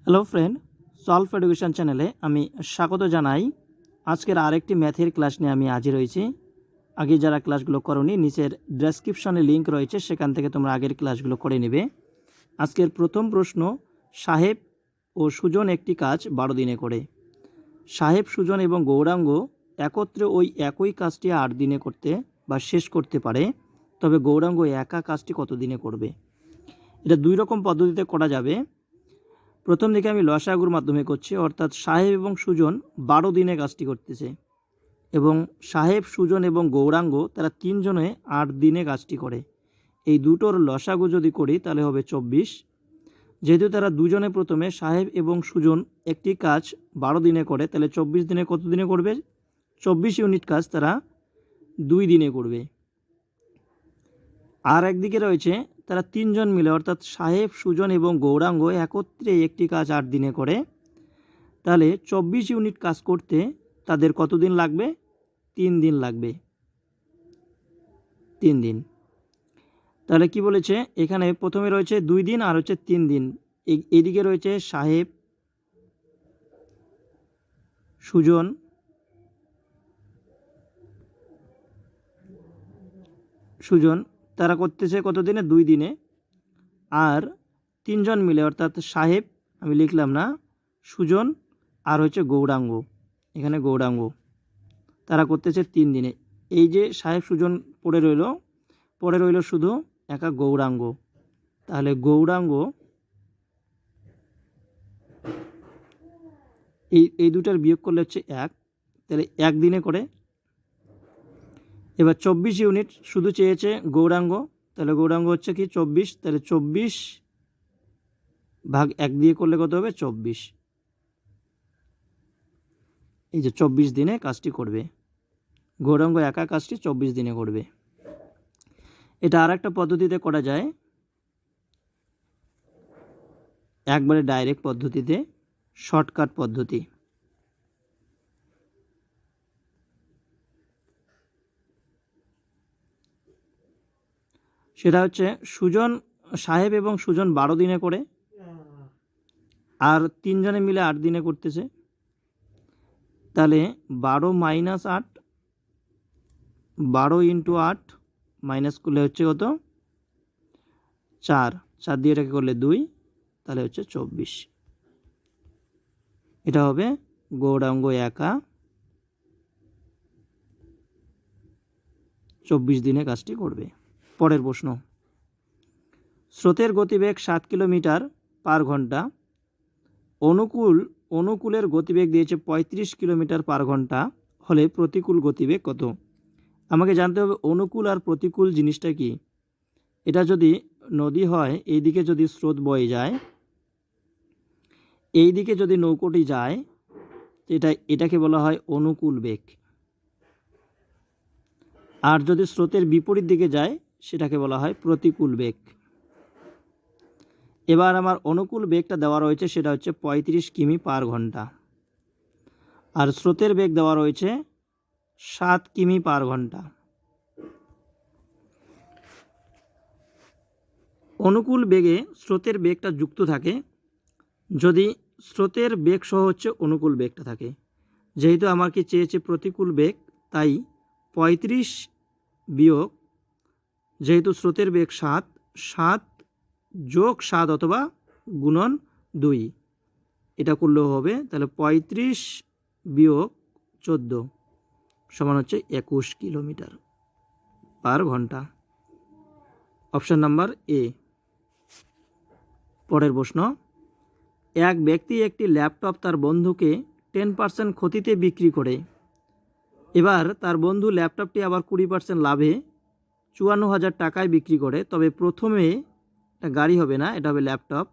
Hello friend, solve education চ্যানেলে আমি স্বাগত জানাই। আজকের আরেকটি ম্যাথের ক্লাস নিয়ে আমি হাজির হয়েছি। আগে যারা ক্লাসগুলো করোনি, নিচের ডেসক্রিপশনে লিঙ্ক রয়েছে, সেখান থেকে তোমরা আগের ক্লাসগুলো করে নেবে। আজকের প্রথম প্রশ্ন, সাহেব ও সুজন একটি কাজ 12 দিনে করে। সাহেব, সুজন এবং গৌরাঙ্গ একত্রে ওই একই কাজটি 8 দিনে করতে বা শেষ করতে পারে, তবে গৌরাঙ্গ একা কাজটি কত দিনে করবে? এটা দুই রকম পদ্ধতিতে করা যাবে। প্রথম দিকে আমি লসাগুর মাধ্যমে করছি, অর্থাৎ সাহেব এবং সুজন 12 দিনে কাজটি করতেছে এবং সাহেব, সুজন এবং গৌরাঙ্গ তারা তিনজনে 8 দিনে কাজটি করে। এই দুটোর লসাগু যদি করি তাহলে হবে 24। যেহেতু তারা দুজনে প্রথমে সাহেব এবং সুজন একটি কাজ 12 দিনে করে, তাহলে 24 দিনে কত দিনে করবে? 24 ইউনিট কাজ তারা 2 দিনে করবে। আর একদিকে রয়েছে তারা তিনজন মিলে, অর্থাৎ সাহেব, সুজন এবং গৌরাঙ্গ একত্রে একটি কাজ 8 দিনে করে, তাহলে 24 ইউনিট কাজ করতে তাদের কত দিন লাগবে? 3 দিন লাগবে। 3 দিন। তাহলে কি বলেছে এখানে? প্রথমে রয়েছে 2 দিন আর হচ্ছে 3 দিন। এইদিকে রয়েছে সাহেব, সুজন, তারা করতেছে কত দিনে? 2 দিনে। আর তিনজন মিলে, অর্থাৎ সাহেব আমি লিখলাম না, সুজন আর হচ্ছে গৌরাঙ্গ, এখানে গৌরাঙ্গ, তারা করতেছে 3 দিনে। এই যে সাহেব, সুজন পড়ে রইল শুধু একা গৌরাঙ্গ। তাহলে গৌরাঙ্গ এই দুটার বিয়োগ করলে হচ্ছে 1, তাহলে 1 দিনে করে। এবার 24 ইউনিট শুধু চেয়েছে গৌরাঙ্গ, তাহলে গৌরাঙ্গ হচ্ছে কি 24, তাহলে 24 ভাগ 1 দিয়ে করলে কত হবে? 24। এই যে 24 দিনে কাজটি করবে গৌরাঙ্গ, একা কাজটি 24 দিনে করবে। এটা আর একটা পদ্ধতিতে করা যায়, একবারে ডাইরেক্ট পদ্ধতিতে, শর্টকাট পদ্ধতি। সেটা হচ্ছে সাহেব এবং সুজন 12 দিনে করে, আর তিনজনে মিলে 8 দিনে করতেছে। তাহলে 12 মাইনাস 8, 12 ইন্টু 8 মাইনাস করলে হচ্ছে কত? 4 দিয়ে এটাকে করলে 2, তাহলে হচ্ছে 24। এটা হবে গৌরাঙ্গ একা 24 দিনে কাজটি করবে। পরের প্রশ্ন, স্রোতের গতিবেগ 7 কিলোমিটার পার ঘন্টা, অনুকূলের গতিবেগ দিয়েছে 35 কিলোমিটার পার ঘন্টা, হলে প্রতিকূল গতিবেগ কত? আমাকে জানতে হবে অনুকূল আর প্রতিকূল জিনিসটা কি। এটা যদি নদী হয়, এই দিকে যদি স্রোত বয়ে যায়, এই দিকে যদি নৌকোটি যায়, এটাকে বলা হয় অনুকূল বেগ। আর যদি স্রোতের বিপরীত দিকে যায়, সেটাকে বলা হয় প্রতিকূল বেগ। এবার আমার অনুকূল বেগটা দেওয়া রয়েছে, সেটা হচ্ছে 35 কিমি পার ঘন্টা, আর স্রোতের বেগ দেওয়া রয়েছে 7 কিমি পার ঘন্টা। অনুকূল বেগে স্রোতের বেগটা যুক্ত থাকে যদি স্রোতের বেগ সহ হচ্ছে অনুকূল বেগটা থাকে। যেহেতু আমাকে চেয়েছে প্রতিকূল বেগ, তাই 35 বিয়োগ, যেহেতু স্রোতের বেগ 7 যোগ 7 অথবা গুণন 2, এটা করলেও হবে। তাহলে 35 বিয়োগ 14 সমান হচ্ছে 21 কিলোমিটার পার ঘন্টা। Option number A. পরের প্রশ্ন, এক ব্যক্তি একটি ল্যাপটপ তার বন্ধুকে 10% ক্ষতিতে বিক্রি করে। এবার তার বন্ধু ল্যাপটপটি আবার 20% লাভে 54,000 টাকায় বিক্রি করে, তবে প্রথমে এটা গাড়ি হবে না, এটা হবে ল্যাপটপ,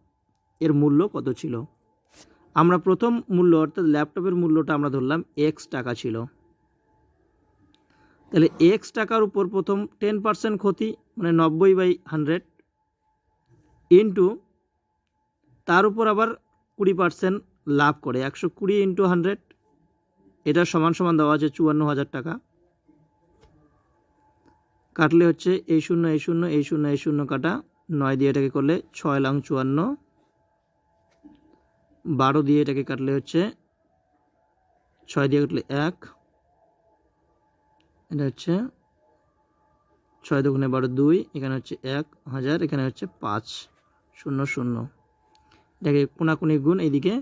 এর মূল্য কত ছিল? আমরা প্রথম মূল্য, অর্থাৎ ল্যাপটপের মূল্যটা আমরা ধরলাম x টাকা ছিল। তাহলে x টাকার উপর প্রথম 10% ক্ষতি, মানে 90/100, ইন্টু তার উপর আবার 20% লাভ করে, 120 ইন্টু 100, এটা সমান সমান দেওয়া আছে 54,000 টাকা। কাটলে হচ্ছে এই শূন্য এই শূন্য এই শূন্য এই শূন্য কাটা, 9 দিয়ে এটাকে করলে 6 লং 54, 12 দিয়ে এটাকে কাটলে হচ্ছে 6 দিয়ে কাটলে 1, এটা হচ্ছে 6 দুগুণে 12 2, এখানে হচ্ছে 1000, এখানে হচ্ছে 500, এটাকে কোনাকুনি গুণ এইদিকে,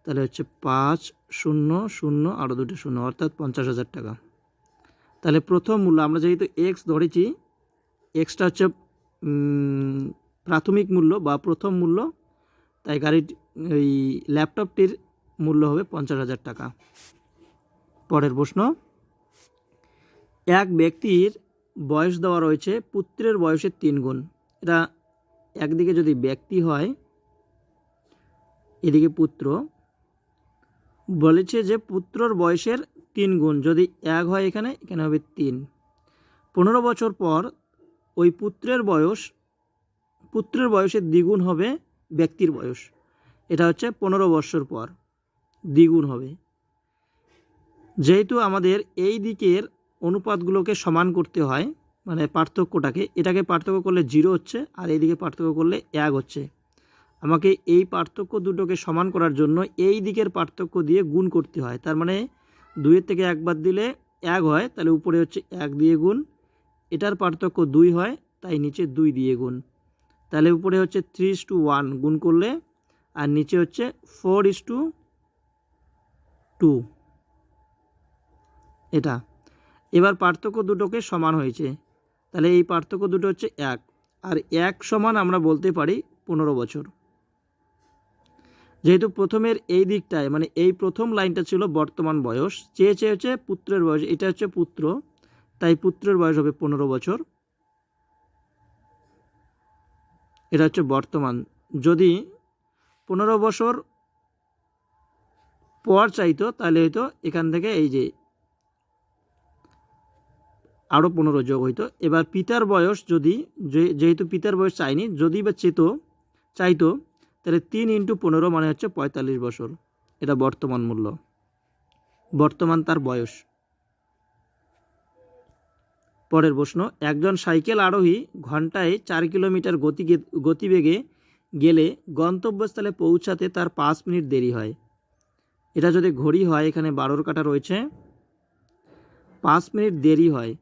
তাহলে হচ্ছে 500 আরও দুটো শূন্য, অর্থাৎ 50,000 টাকা। তাহলে প্রথম মূল্য আমরা যেহেতু এক্স ধরেছি, এক্সটা হচ্ছে প্রাথমিক মূল্য বা প্রথম মূল্য, তাই গাড়ির এই ল্যাপটপটির মূল্য হবে 50,000 টাকা। পরের প্রশ্ন, এক ব্যক্তির বয়স দেওয়া রয়েছে পুত্রের বয়সের 3 গুণ। এটা একদিকে যদি ব্যক্তি হয়, এদিকে পুত্র, বলেছে যে পুত্রর বয়সের 3 গুণ, যদি 1 হয় এখানে এখানে হবে 3। 15 বছর পর ওই পুত্রের বয়সের দ্বিগুণ হবে ব্যক্তির বয়স। এটা হচ্ছে 15 বছর পর দ্বিগুণ হবে। যেহেতু আমাদের এই দিকের অনুপাতগুলোকে সমান করতে হয়, মানে পার্থক্যটাকে, এটাকে পার্থক্য করলে 0 হচ্ছে, আর এইদিকে পার্থক্য করলে 1 হচ্ছে। আমাকে এই পার্থক্য দুটোকে সমান করার জন্য এই দিকের পার্থক্য দিয়ে গুণ করতে হয়। তার মানে 2 থেকে 1 বাদ দিলে 1 হয়, তাহলে উপরে হচ্ছে 1 দিয়ে গুণ, এটার পার্থক্য 2 হয়, তাই নিচে 2 দিয়ে গুণ। তাহলে উপরে হচ্ছে 3:1 গুণ করলে, আর নিচে হচ্ছে 4:2, এটা। এবার পার্থক্য দুটোকে সমান হয়েছে, তাহলে এই পার্থক্য দুটো হচ্ছে 1, আর 1 সমান আমরা বলতে পারি 15 বছর। যেহেতু প্রথমের এই দিকটায়, মানে এই প্রথম লাইনটা ছিল বর্তমান বয়স, চেয়েছে হচ্ছে পুত্রের বয়স, এটা হচ্ছে পুত্র, তাই পুত্রের বয়স হবে 15 বছর, এটা হচ্ছে বর্তমান। যদি 15 বছর পর চাইতো, তাহলে হয়তো এখান থেকে এই যে আরও 15 যোগ হইতো। এবার পিতার বয়স যদি, যেহেতু পিতার বয়স চাইনি, যদি বা চাইতো, তাহলে 3 × 15 মানে হচ্ছে 45 বছর। এটা বর্তমান মূল্য, বর্তমান তার বয়স। পরের প্রশ্ন, একজন সাইকেল আরোহী ঘন্টায় 4 কিলোমিটার গতিবেগে গেলে গন্তব্যস্থলে পৌঁছাতে তার 5 মিনিট দেরি হয়। এটা যদি ঘড়ি হয়, এখানে 12 কাঁটা রয়েছে, 5 মিনিট দেরি হয়,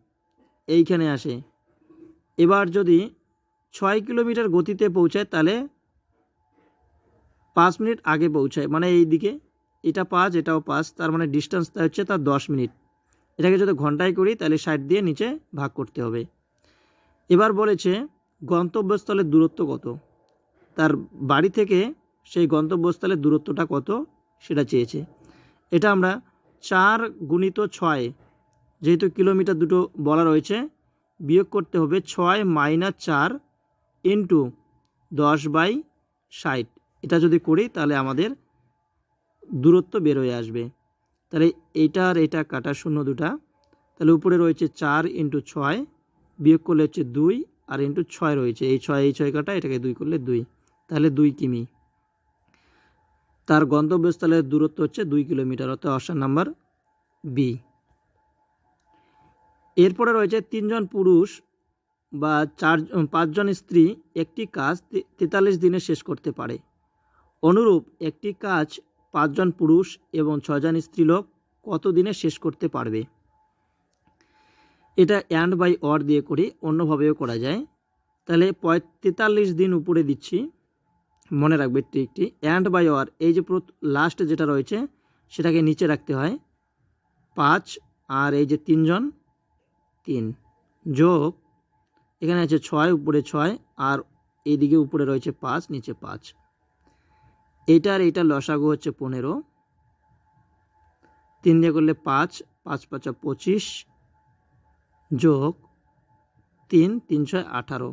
এইখানে আসে। এবার যদি 6 কিলোমিটার গতিতে পৌঁছায়, তাহলে 5 মিনিট আগে পৌঁছায়, মানে এই দিকে এটা 5, এটাও 5, তার মানে ডিস্টেন্সটা হচ্ছে তার 10 মিনিট। এটাকে যদি ঘন্টায় করি, তাহলে 60 দিয়ে নিচে ভাগ করতে হবে। এবার বলেছে গন্তব্যস্থলের দূরত্ব কত, তার বাড়ি থেকে সেই গন্তব্যস্থলের দূরত্বটা কত সেটা চেয়েছে। এটা আমরা 4 × 6, যেহেতু কিলোমিটার দুটো বলা রয়েছে, বিয়োগ করতে হবে 6 - 4 × 10/60। এটা যদি করি, তাহলে আমাদের দূরত্ব বের হয়ে আসবে। তাহলে এইটা আর এটা কাটা, শূন্য দুটা, তাহলে উপরে রয়েছে 4 × 6, বিয়োগ করলে হচ্ছে 2, আর × 6 রয়েছে, এই 6 কাটা, এটাকে 2 করলে 2, তাহলে 2 কিমি। তার গন্তব্যস্থলের দূরত্ব হচ্ছে 2 কিলোমিটার, অর্থাৎ অপশন নাম্বার বি। এরপরে রয়েছে 3 জন পুরুষ বা 5 জন স্ত্রী একটি কাজ 43 দিনে শেষ করতে পারে। অনুরূপ একটি কাজ 5 জন পুরুষ এবং 6 জন স্ত্রীলোক কত দিনে শেষ করতে পারবে? এটা অ্যান্ড বাই অর দিয়ে করি, অন্যভাবেও করা যায়। তাহলে 43 দিন উপরে দিচ্ছি, মনে রাখবে ট্রিকটি। অ্যান্ড বাই অর, এই যে লাস্টে যেটা রয়েছে সেটাকে নিচে রাখতে হয়, 5, আর এই যে 3 জন, 3 যোগ, এখানে আছে 6, উপরে 6, আর এইদিকে উপরে রয়েছে 5, নিচে 5। এইটার এইটা লসাগু হচ্ছে 15, 3 দিয়ে করলে 5, 5 × 5 = 25, যোগ 3, 3 × 6 = 18।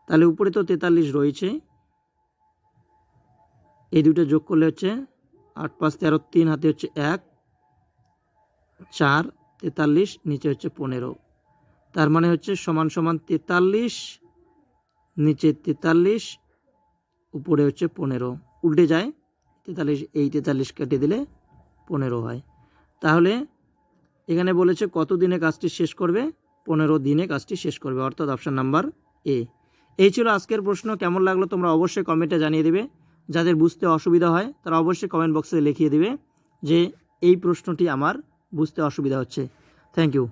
তাহলে উপরে তো 43 রয়েছে, এই দুটো যোগ করলে হচ্ছে 8 × 5 = 13, 3 হাতে হচ্ছে 1, 4, 43, নিচে হচ্ছে 15। তার মানে হচ্ছে সমান সমান 43, নিচে 43, উপরে হচ্ছে 15, উল্টে যায়, 43, এই 43 কেটে দিলে 15 হয়। তাহলে এখানে বলেছে কত দিনে কাজটি শেষ করবে, 15 দিনে কাজটি শেষ করবে, অর্থাৎ অপশন নাম্বার এ। এই ছিল আজকের প্রশ্ন। কেমন লাগলো তোমরা অবশ্যই কমেন্টে জানিয়ে দেবে। যাদের বুঝতে অসুবিধা হয় তারা অবশ্যই কমেন্ট বক্সে লিখিয়ে দিবে যে এই প্রশ্নটি আমার বুঝতে অসুবিধা হচ্ছে। Thank you.